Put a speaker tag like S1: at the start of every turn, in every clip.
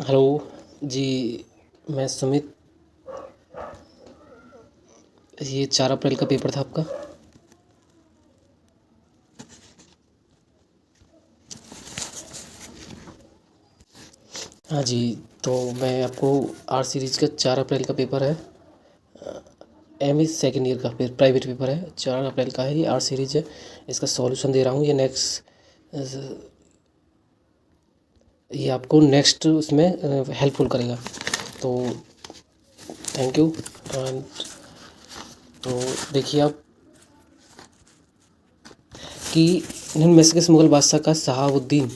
S1: Hello जी। मैं सुमित। ये 4 अप्रैल का पेपर था आपका। हाँ जी। तो मैं आपको आर सीरीज़ का 4 अप्रैल का पेपर है। एम इस सेकेंड ईयर का प्राइवेट पेपर है। 4 अप्रैल का है। ये आर सीरीज है। इसका सॉल्यूशन दे रहा हूँ। ये आपको नेक्स्ट उसमें हेल्पफुल करेगा। तो थैंक यू। एंड तो देखिए आप कि निम्न में से किस मुगल बादशाह का शहाबुद्दीन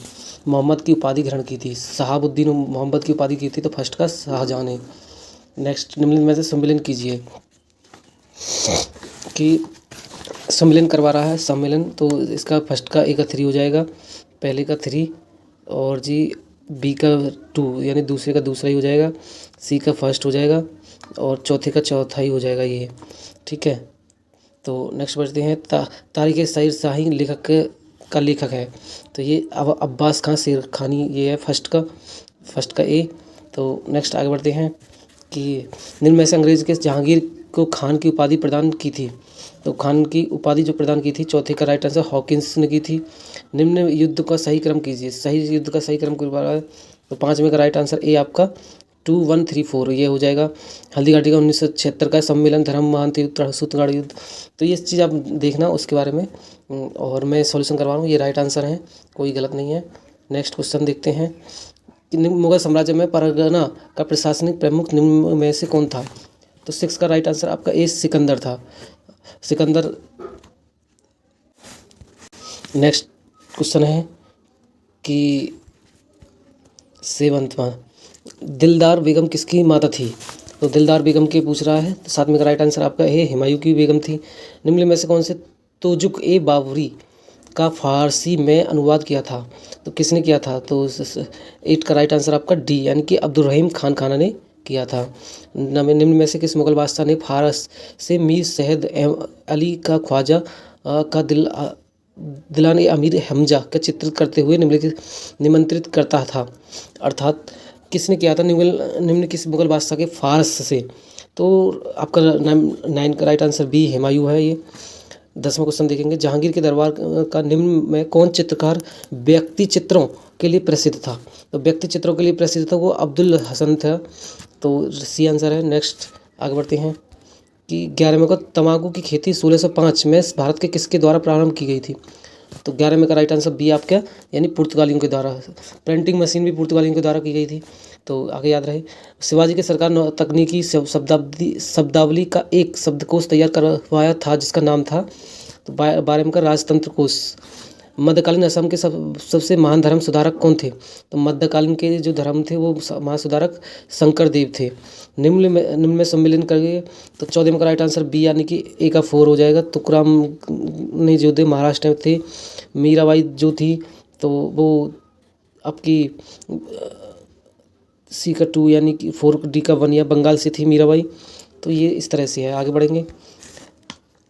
S1: मोहम्मद की उपाधि ग्रहण की थी। शहाबुद्दीन मोहम्मद की उपाधि की थी, तो फर्स्ट का शाहजहाँ ने। नेक्स्ट, निम्न में से सम्मेलन कीजिए। कि सम्मेलन करवा रहा है सम्मेलन, तो इसका फर्स्ट का ए का 3 हो जाएगा, पहले का 3, और जी बी का 2 यानी दूसरे का दूसरा ही हो जाएगा, सी का फर्स्ट हो जाएगा, और चौथे का चौथा ही हो जाएगा ये। ठीक है। तो नेक्स्ट बढ़ते हैं। तारिक सईद शाही लेखक का लेखक है। तो ये अब अब्बास खान शेरखानी ये है फर्स्ट का ए। तो नेक्स्ट आगे बढ़ते हैं कि निम्न में से अंग्रेज के जहांगीर को खान की उपाधि प्रदान की थी। तो खान की उपाधि जो प्रदान की थी, चौथे का राइट आंसर हॉकिंस ने की थी। निम्न युद्ध का सही क्रम कीजिए। सही युद्ध का सही क्रम करवाया, तो 5वें का राइट आंसर ए आपका 2-1-3-4 ये हो जाएगा। हल्दी घाटी का 1976 का सम्मेलन, धर्म महांति युद्ध, सूतगाड़ युद्ध। तो ये चीज़ आप देखना उसके बारे में। और मैं सॉल्यूशन करवा रहा हूँ। ये राइट आंसर है, कोई गलत नहीं है। नेक्स्ट क्वेश्चन देखते हैं कि मुगल साम्राज्य में परगना का प्रशासनिक प्रमुख निम्न में से कौन था। तो 6 का राइट आंसर आपका ए सिकंदर था। सिकंदर। नेक्स्ट क्वेश्चन है कि 7वां, दिलदार बेगम किसकी माता थी। तो दिलदार बेगम के पूछ रहा है। तो 7वें का राइट आंसर आपका है हुमायूं की बेगम थी। निम्न में से कौन से तुजुक ए बाबरी का फारसी में अनुवाद किया था। तो किसने किया था। तो 8 का राइट आंसर आपका डी यानी कि अब्दुल रहीम खान खाना ने किया था। निम्न में से किस मुगल बादशाह ने फारस से मीर सैयद अली का ख्वाजा का दिलाने अमीर हमजा का चित्रित करते हुए निमंत्रित करता था। अर्थात किसने किया था। निम्न किस मुगल बादशाह के फारस से। तो आपका 9 का राइट आंसर बी हुमायूं है ये। 10वां क्वेश्चन देखेंगे। जहांगीर के दरबार का निम्न में कौन चित्रकार व्यक्ति चित्रों के लिए प्रसिद्ध था। तो व्यक्ति चित्रों के लिए प्रसिद्ध था वो अब्दुल हसन था। तो सी आंसर है। नेक्स्ट आगे बढ़ते हैं कि 11वें को तंबाकू की खेती 1605 में भारत के किसके द्वारा प्रारंभ की गई थी। तो 11वें का राइट आंसर बी आपका यानी पुर्तगालियों के द्वारा। प्रिंटिंग मशीन भी पुर्तगालियों के द्वारा की गई थी। तो आगे याद रहे। शिवाजी की सरकार ने तकनीकी शब्दावली का एक शब्दकोश तैयार करवाया था जिसका नाम था। तो 12वें का राजतंत्र कोश। मध्यकालीन असम के सबसे महान धर्म सुधारक कौन थे। तो मध्यकालीन के जो धर्म थे वो महान सुधारक शंकर देव थे। निम्न में सम्मिलन करेंगे। तो 14वें का राइट आंसर बी यानी कि ए का 4 हो जाएगा। तुकाराम ने जो थे महाराष्ट्र में थे। मीराबाई जो थी तो वो आपकी सी का 2 यानी कि 4 डी का 1 या बंगाल से थी मीराबाई। तो ये इस तरह से है। आगे बढ़ेंगे।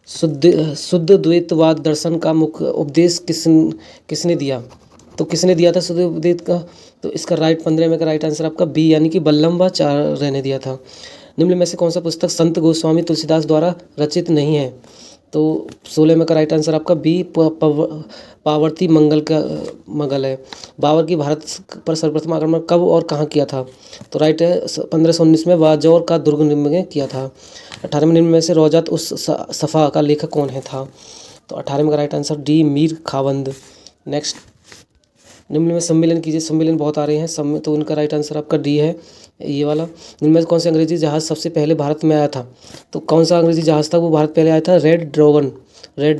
S1: शुद्ध द्वैतवाद दर्शन का मुख्य उपदेश किसने दिया। तो किसने दिया था शुद्ध द्वैत का। तो इसका 15वें का राइट आंसर आपका बी यानी कि वल्लभाचार्य ने दिया था। निम्न में से कौन सा पुस्तक संत गोस्वामी तुलसीदास द्वारा रचित नहीं है। तो 16वें का राइट आंसर आपका बी पावर्ती मंगल है। बाबर की भारत पर सर्वप्रथम आक्रमण कब और कहाँ किया था। तो राइट है 1519 में बाजौर का दुर्ग में किया था। 18वें निम्न में से रौजात उस सफ़ा का लेखक कौन है था। तो 18वें का right answer D Mir Khwand. Next, निम्न में सम्मेलन कीजिए। सम्मेलन बहुत आ रहे हैं तो उनका राइट आंसर आपका डी है ये वाला। निम्न में कौन सा अंग्रेजी जहाज़ सबसे पहले भारत में आया था। तो कौन सा अंग्रेजी जहाज़ था वो भारत पहले आया था। रेड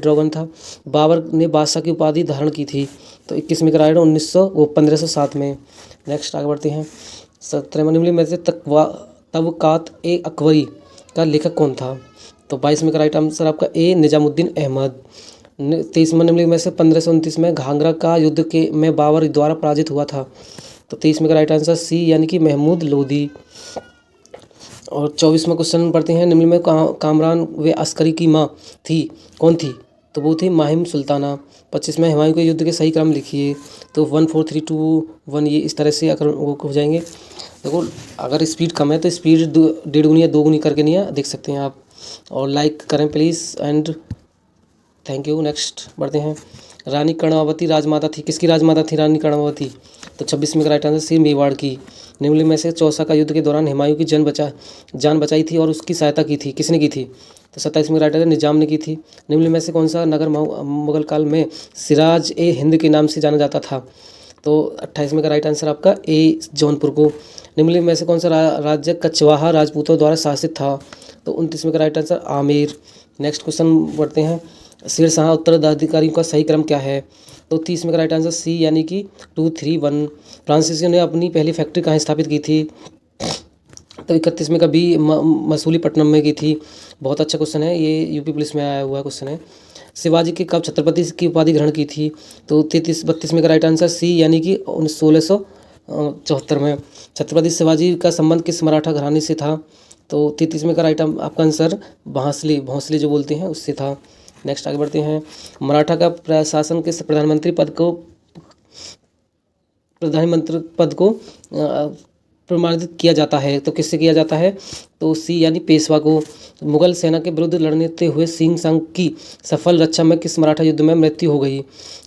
S1: ड्रैगन था। बाबर ने बादशाह की उपाधि धारण की थी। तो 21वें का राइट 1507 में। नेक्स्ट आगे बढ़ते हैं। 17वें निम्न में से तबकात ए अकबरी का लेखक कौन था। तो 22वें का राइट आंसर आपका ए निजामुद्दीन अहमद। 23वें निम्न में से 1529 में घाघरा का युद्ध में बाबर द्वारा पराजित हुआ था। तो 23वें का राइट आंसर सी यानी कि महमूद लोदी। और 24वां क्वेश्चन पढ़ते हैं। निम्न में कामरान व अस्करी की माँ थी कौन थी। तो वो थी माहिम सुल्ताना। 25 में हुमायूं के युद्ध के सही क्रम लिखिए। तो 1 4 3 2 1 ये इस तरह से अगर वो हो जाएंगे। देखो अगर स्पीड कम है तो स्पीड 1.5 गुनी या 2 गुनी करके नहीं देख सकते हैं आप। और लाइक करें please and thank you. Next बढ़ते हैं। रानी कर्णावती राजमाता थी, किसकी राजमाता थी रानी कर्णावती? तो 26 में का राइट आंसर सी मेवाड़ की। निम्नलिखित में से चौसा का युद्ध के दौरान हुमायूं की जान बचाई थी और उसकी सहायता की थी, किसने की थी? तो 27 में राइट आंसर निजाम ने की थी। निम्नलिखित में से कौन सा नगर मुगल काल में सिराज ए हिंद के नाम से जाना जाता था? तो 28 में का राइट आंसर आपका ए जौनपुर को। निम्नलिखित में से कौन सा राज्य कछवाहा राजपूतों द्वारा शासित था? तो 29 में का right answer Amer. Next question बढ़ते हैं। शेरशाह उत्तराधिकारियों का सही क्रम क्या है? तो 30 में का राइट आंसर सी यानी कि 2 3 1। फ्रांसीसियों ने अपनी पहली फैक्ट्री कहाँ स्थापित की थी? तो 31 में का बी मसूलीपट्टनम में की थी। बहुत अच्छा क्वेश्चन है, ये यूपी पुलिस में आया हुआ क्वेश्चन है। शिवाजी की कब छत्रपति की उपाधि ग्रहण की थी? तो 32 में का राइट आंसर सी यानी कि 1674 में। छत्रपति शिवाजी का संबंध किस मराठा घराने से था? तो 33 में का राइट आपका आंसर भोंसले जो बोलते हैं उससे था। नेक्स्ट आगे बढ़ते हैं। मराठा का प्रशासन के प्रधानमंत्री पद को प्रमाणित किया जाता है, तो किससे किया जाता है? तो सी यानी पेशवा को। मुगल सेना के विरुद्ध लड़ते हुए सिंह संग की सफल रक्षा में किस मराठा युद्ध में मृत्यु हो गई?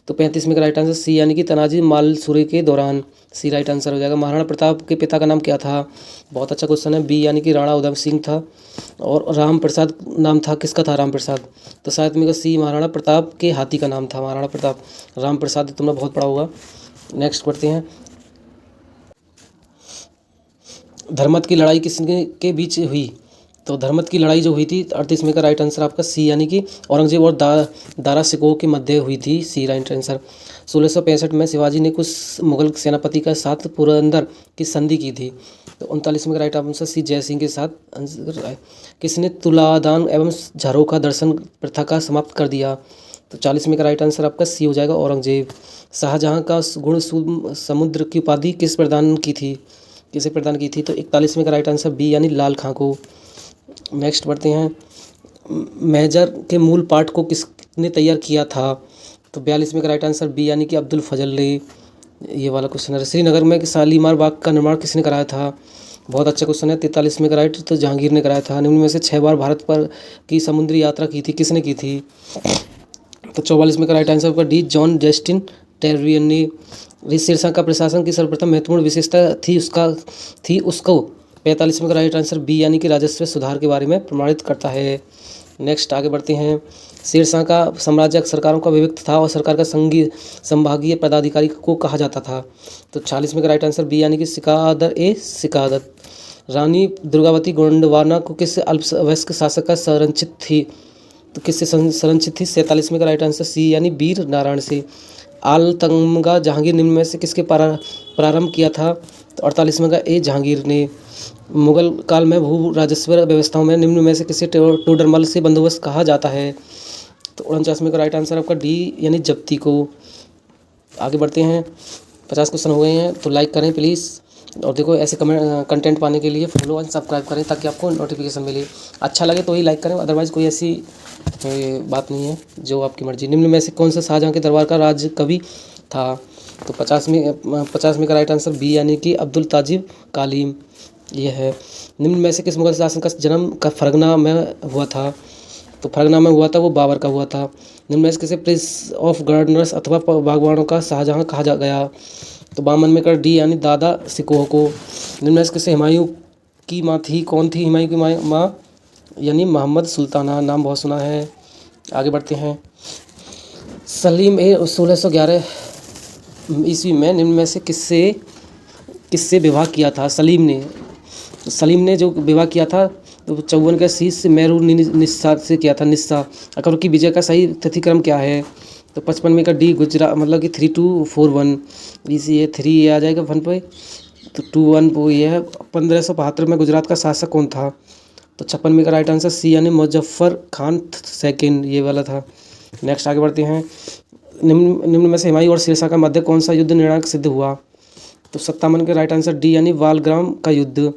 S1: तो 35 में का राइट आंसर सी यानी कि तानाजी मालसुरे के दौरान। सी राइट आंसर हो जाएगा। महाराणा प्रताप के पिता का नाम क्या था? बहुत अच्छा क्वेश्चन है, बी यानी कि राणा उधम सिंह था। और राम प्रसाद नाम था, किसका था राम प्रसाद? तो शायद मेरा सी महाराणा प्रताप के हाथी का नाम था महाराणा प्रताप। राम प्रसाद तुमने बहुत पढ़ा होगा। नेक्स्ट पढ़ते हैं। धर्मत की लड़ाई किसके के बीच हुई? तो धर्मत की लड़ाई जो हुई थी 38 में का राइट आंसर आपका सी यानी कि औरंगजेब और दारा सिकोह के मध्य हुई थी। सी राइट आंसर। 1665 में शिवाजी ने कुछ मुगल सेनापति के साथ पुरंदर की संधि की थी। तो 39 में का राइट आंसर सी जय सिंह के साथ। किसने तुलादान एवं झरोखा दर्शन प्रथा का समाप्त कर दिया? तो 40 में का राइट आंसर आपका सी हो जाएगा औरंगजेब। शाहजहां का गुण समुद्र की उपाधि किसे प्रदान की थी? तो 41 में का राइट आंसर बी यानी लाल खां को। नेक्स्ट बढ़ते हैं। महजर के मूल पाठ को किसने तैयार किया था? तो 42 में का राइट आंसर बी यानी कि अब्दुल फजल ने। ये वाला क्वेश्चन है। श्रीनगर में शालीमार बाग का निर्माण किसने कराया था? बहुत अच्छा क्वेश्चन है। 43 में का राइट तो जहांगीर ने कराया था। निम्न में से 6 बार भारत पर की समुद्री यात्रा की थी, किसने की थी? तो 44 में का राइट आंसर आपका डी जॉन जस्टिन टेरियन ने। शेरशाह का प्रशासन की सर्वप्रथम महत्वपूर्ण विशेषता थी उसको 45 में का राइट आंसर बी यानी कि राजस्व सुधार के बारे में प्रमाणित करता है। नेक्स्ट आगे बढ़ते हैं। शेरशाह का साम्राज्य सरकारों का विभक्त था और सरकार का संभागीय पदाधिकारी को कहा जाता था। तो 46 में का राइट आंसर बी यानी कि सिकादत। रानी दुर्गावती गोंडवाना को किस अल्पवयस्क शासक का संरक्षित थी? तो किससे संरक्षित थी? 47 में का राइट आंसर सी यानी वीर नारायण से। आल तमगा जहांगीर निम्न में से किसके प्रारंभ किया था? तो 48 में का ए जहांगीर ने। मुगल काल में भू राजस्व व्यवस्थाओं में निम्न में से किसे टोडरमल से बंदोबस्त कहा जाता है? तो 49 में का राइट आंसर आपका डी यानी जब्ती को। आगे बढ़ते हैं। 50 क्वेश्चन हो गए हैं, तो लाइक करें प्लीज़। और देखो ऐसे कंटेंट पाने के लिए फॉलो एंड सब्सक्राइब करें ताकि आपको नोटिफिकेशन मिले। अच्छा लगे तो ही लाइक करें, अदरवाइज़ कोई ऐसी बात नहीं है, जो आपकी मर्जी। निम्न में से कौन सा शाहजहां के दरबार का राज कवि था? तो 50 में का राइट आंसर बी यानी कि अब्दुल ताजिब कालीम ये है। निम्न में से किस मुगल शासन का जन्म का फरगना में हुआ था? तो फरगना में हुआ था वो बाबर का हुआ था। निम्न में से किसे प्रिंस ऑफ गार्डनर्स अथवा बागवानों का शाहजहां कहा गया? तो 52 में का डी यानी दादा सिकोह को। निम्न में से किसे हुमायूं की माँ थी? कौन थी हुमायूं की माँ? यानी मोहम्मद सुल्ताना, नाम बहुत सुना है। आगे बढ़ते हैं। सलीम 1611 ईस्वी में निम्न में से किससे विवाह किया था? सलीम ने जो विवाह किया था तो 54 का शीश मेरू निस्सा से किया था। निस्सा। अकबर की विजय का सही तिथिक्रम क्या है? तो 55 में का डी गुजरात, मतलब कि 3241 इसी ये 3 ये आ जाएगा 1 पे। तो 21 वो ये है। 1572 में गुजरात का शासक कौन था? तो 56 में का राइट आंसर सी यानी मुजफ्फर खान सेकंड ये वाला था। नेक्स्ट आगे बढ़ते हैं। निम्न में से हुमायूं और शेरशाह का मध्य कौन सा युद्ध निर्णायक सिद्ध हुआ? तो 57 का राइट आंसर डी यानी वालग्राम का युद्ध।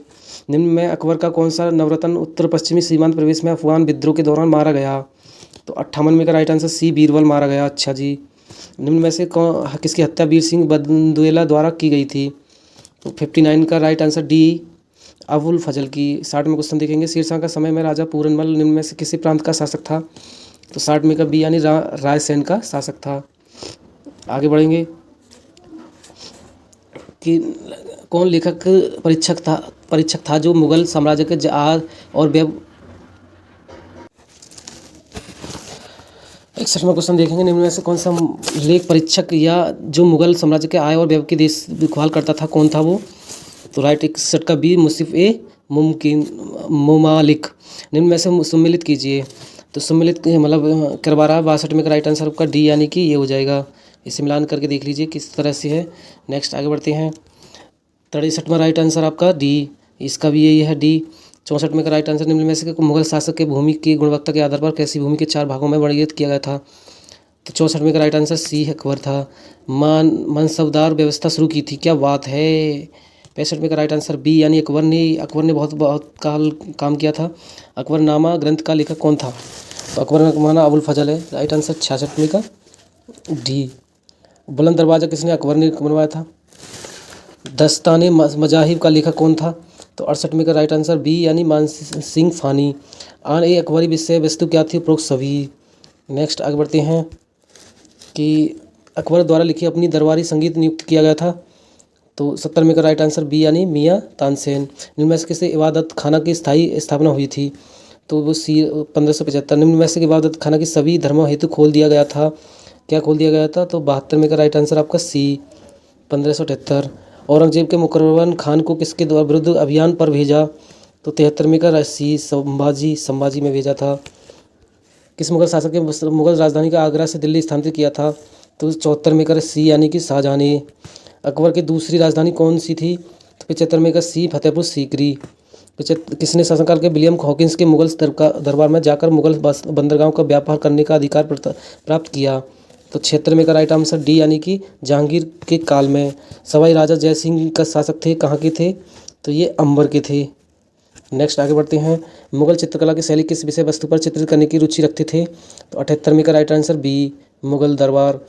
S1: निम्न में अकबर का कौन सा नवरत्न उत्तर पश्चिमी सीमांत प्रदेश में अफगान विद्रोह के दौरान मारा गया? तो 58 का राइट आंसर सी बीरबल मारा गया। अच्छा जी। निम्न में से कौन किसकी हत्या वीर सिंह बंदुएला द्वारा की गई थी? तो 59 का राइट आंसर डी अबुल फजल की। 60 में क्वेश्चन देखेंगे, शेरशाह का समय में राजा पूरनमल निम्न में से किसी प्रांत का शासक था? तो 60 में का बी यानी रायसेन का शासक था। आगे बढ़ेंगे कि कौन लेखक परीक्षक था जो मुगल साम्राज्य के जहाज और 61वां क्वेश्चन देखेंगे, निम्न में से कौन सा लेख परीक्षक या जो मुगल साम्राज्य के आय और व्यय की देखभाल करता था, कौन था वो? तो राइट 61 का बी मुसिफ ए मुमालिक। निम्न में से सम्मिलित कीजिए। तो सम्मिलित मतलब करवा रहा है। 62 में का राइट आंसर आपका डी यानी कि ये हो जाएगा। इसे मिलान करके देख लीजिए किस तरह से है। नेक्स्ट आगे बढ़ते हैं। 63वां राइट आंसर आपका डी, इसका भी यही है डी। 64 में का राइट आंसर, निम्न में से मुगल शासक के भूमि की गुणवत्ता के आधार पर कैसी भूमि के 4 भागों में वर्गीकृत किया गया था? तो 64 में का राइट आंसर सी अकबर था। मनसबदार व्यवस्था शुरू की थी, क्या बात है। 65 में का राइट आंसर बी यानी अकबर ने बहुत काल काम किया था। अकबरनामा ग्रंथ का लेखक कौन था? तो अकबरनामा अबुल फजल है। राइट आंसर 66 में का डी। बुलंद दरवाज़ा किसने अकबर ने बनवाया था? दस्ताने मजाहिब का लेखक कौन था? तो 68 में का राइट आंसर बी यानी मान सिंह फानी। आन ए अकबरी विषय वस्तु क्या थी? उपरोक्त सभी। नेक्स्ट आगे बढ़ते हैं कि अकबर द्वारा लिखी अपनी दरबारी संगीत नियुक्त किया गया था। तो 70 में का राइट आंसर बी यानी मियाँ तानसेन। निम्न में से किसे इबादत खाना की स्थायी स्थापना हुई थी? तो वो सी 1575। निम्न में से इबादत खाना की सभी धर्मों हेतु खोल दिया गया था, क्या खोल दिया गया था? तो 72 में का राइट आंसर आपका सी 1578। औरंगजेब के मुकर्रम खान को किसके द्वारा विरुद्ध अभियान पर भेजा? तो 73 में का सी संभाजी में भेजा था। किस मुगल शासक के मुगल राजधानी का आगरा से दिल्ली स्थानांतरित किया था? तो 74 में का सी यानी कि शाहजहां ने। अकबर की दूसरी राजधानी कौन सी थी? तो 75 में का सी फतेहपुर सीकरी। किसने शासनकाल के विलियम हॉकिंस के मुगल दरबार में जाकर मुगल बंदरगाहों का व्यापार करने का अधिकार प्राप्त किया? तो 76 में का राइट आंसर डी यानी कि जहांगीर के काल में। सवाई राजा जय सिंह का शासक थे, कहाँ के थे? तो ये अंबर के थे। नेक्स्ट आगे बढ़ते हैं। मुगल चित्रकला की शैली किस विषय वस्तु पर चित्रित करने की रुचि रखते थे? तो 78 में का राइट आंसर बी मुगल दरबार।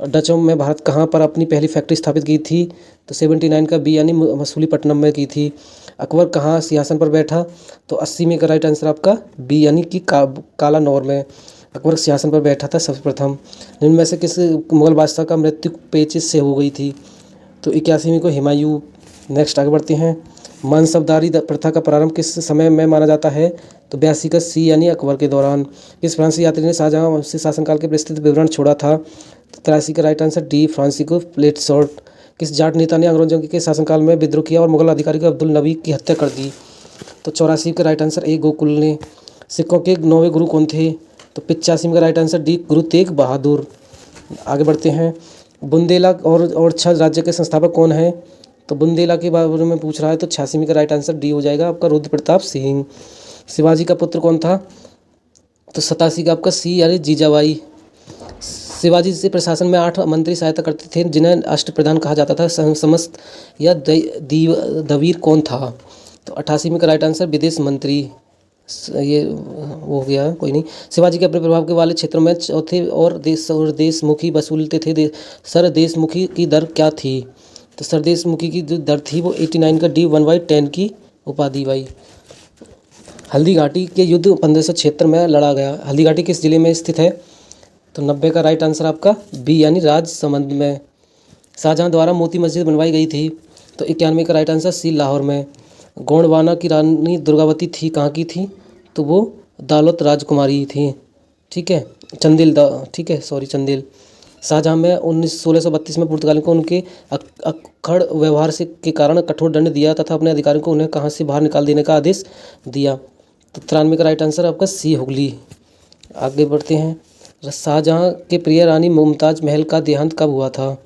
S1: डचों में भारत कहाँ पर अपनी पहली फैक्ट्री स्थापित की थी? तो 79 का बी यानी मसूलीपट्टनम में की थी। अकबर कहाँ सिंहासन पर बैठा? तो 80 में का राइट आंसर आपका बी यानी कि कालानौर में अकबर सिंहासन पर बैठा था सर्वप्रथम। निम्न में से किस मुगल बादशाह का मृत्यु पेचिश से हो गई थी? तो 81 में को हुमायूं। नेक्स्ट आगे बढ़ते हैं। मनसबदारी प्रथा का प्रारंभ किस समय में माना जाता है? तो 82 का सी यानी अकबर के दौरान। किस फ्रांसीसी यात्री ने शाहजहां से शासनकाल के विस्तृत विवरण छोड़ा था? तो 83 का राइट आंसर डी फ्रांसिको प्लेटसोर्ट। किस जाट नेता ने अंग्रेजों के शासनकाल में विद्रोह किया और मुगल अधिकारी को अब्दुल नबी की हत्या कर दी? तो 84 का राइट आंसर ए गोकुल ने। सिखों के 9वें गुरु कौन थे? तो 85 का right answer D Guru Tegh Bahadur. आगे बढ़ते हैं। बुंदेला और ओरछा राज्य के संस्थापक कौन है? तो बुंदेला के बारे में पूछ रहा है, तो 86 का राइट आंसर डी हो जाएगा आपका रुद्र प्रताप सिंह। शिवाजी का पुत्र कौन था? तो 87 का आपका सी यानी जीजाबाई। शिवाजी से प्रशासन में 8 मंत्री सहायता करते थे जिन्हें अष्टप्रधान कहा जाता था। समस्त या दवीर कौन था? तो 88 में का राइट आंसर विदेश मंत्री। ये हो गया, कोई नहीं। शिवाजी के अपने प्रभाव के वाले क्षेत्रों में चौथे और देशमुखी वसूलते थे। सर देशमुखी की दर क्या थी? तो सर देशमुखी की जो दर थी वो 89 का डी 1/10 की उपाधि भाई। हल्दी घाटी के युद्ध 1576 में लड़ा गया। हल्दी घाटी किस जिले में स्थित है? तो 90 का राइट आंसर आपका बी यानी राजसमंद में। शाहजहां द्वारा मोती मस्जिद बनवाई गई थी। तो 91 का राइट आंसर सी लाहौर में। गोंडवाना की रानी दुर्गावती थी, कहाँ की थी? तो वो दौलत राजकुमारी थी। ठीक है, ठीक है, सॉरी चंदेल। शाहजहां में 1632 में पुर्तगालियों को उनके अक्खड़ व्यवहार से के कारण कठोर दंड दिया तथा अपने अधिकारियों को उन्हें कहाँ से बाहर निकाल देने का आदेश दिया। तो 93 का राइट आंसर आपका सी हुगली। आगे बढ़ते हैं। शाहजहां के प्रिय रानी मुमताज महल का देहांत कब हुआ था?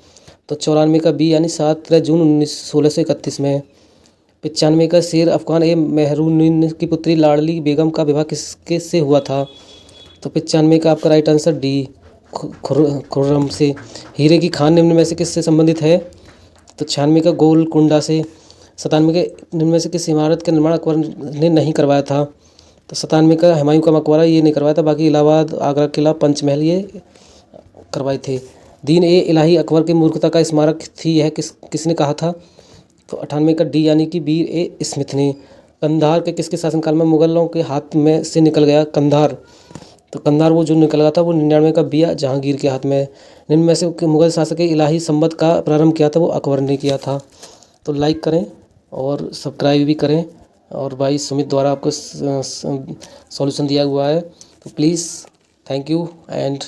S1: तो 94 का बी यानी 7 जून 1631 में। 95 का शेर अफगान ए मेहरुनिन की पुत्री लाडली बेगम का विवाह किसके से हुआ था? तो 95 का आपका राइट आंसर डी खुर्रम से। हीरे की खान निम्न में से किससे संबंधित है? तो 96 का गोलकुंडा से। 97 के निम्न में से किस इमारत का निर्माण अकबर ने नहीं करवाया था? तो 97 का हुमायूं का मकबरा ये नहीं करवाया था, बाकी इलाहाबाद, आगरा किला, पंचमहल ये करवाए थे। दीन ए इलाही अकबर की मूर्खता का स्मारक थी, यह किसने कहा था? तो 98 का डी यानी कि बीर ए स्मिथ ने। कंधार के किसके शासनकाल में मुगलों के हाथ में से निकल गया कंधार? तो कंधार वो जो निकल गया था वो 99 का बिया जहांगीर के हाथ में। निम्न में से मुगल शासक के इलाही संबत का प्रारंभ किया था? वो अकबर ने किया था। तो लाइक करें और सब्सक्राइब भी करें। और भाई सुमित द्वारा आपको सॉल्यूशन दिया हुआ है, तो प्लीज़ थैंक यू एंड